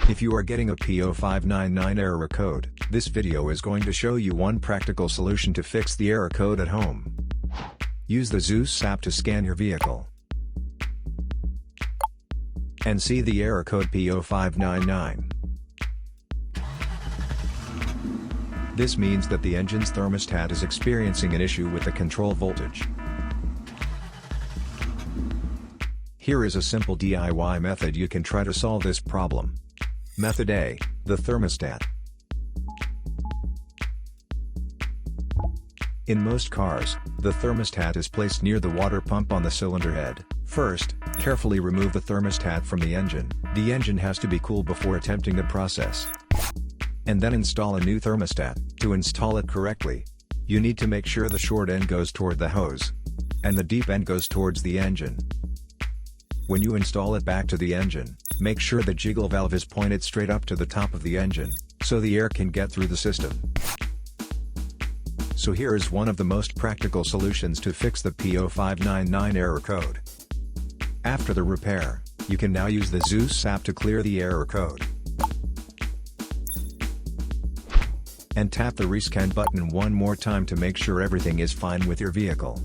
If you are getting a P0599 error code, this video is going to show you one practical solution to fix the error code at home. Use the Zeus app to scan your vehicle and see the error code P0599. This means that the engine's thermostat is experiencing an issue with the control voltage. Here is a simple DIY method you can try to solve this problem. Method A, the thermostat. In most cars, the thermostat is placed near the water pump on the cylinder head. First, carefully remove the thermostat from the engine. The engine has to be cool before attempting the process. And then install a new thermostat. To install it correctly, you need to make sure the short end goes toward the hose, and the deep end goes towards the engine. When you install it back to the engine, make sure the jiggle valve is pointed straight up to the top of the engine, so the air can get through the system. So here is one of the most practical solutions to fix the P0599 error code. After the repair, you can now use the Zeus app to clear the error code. And tap the rescan button one more time to make sure everything is fine with your vehicle.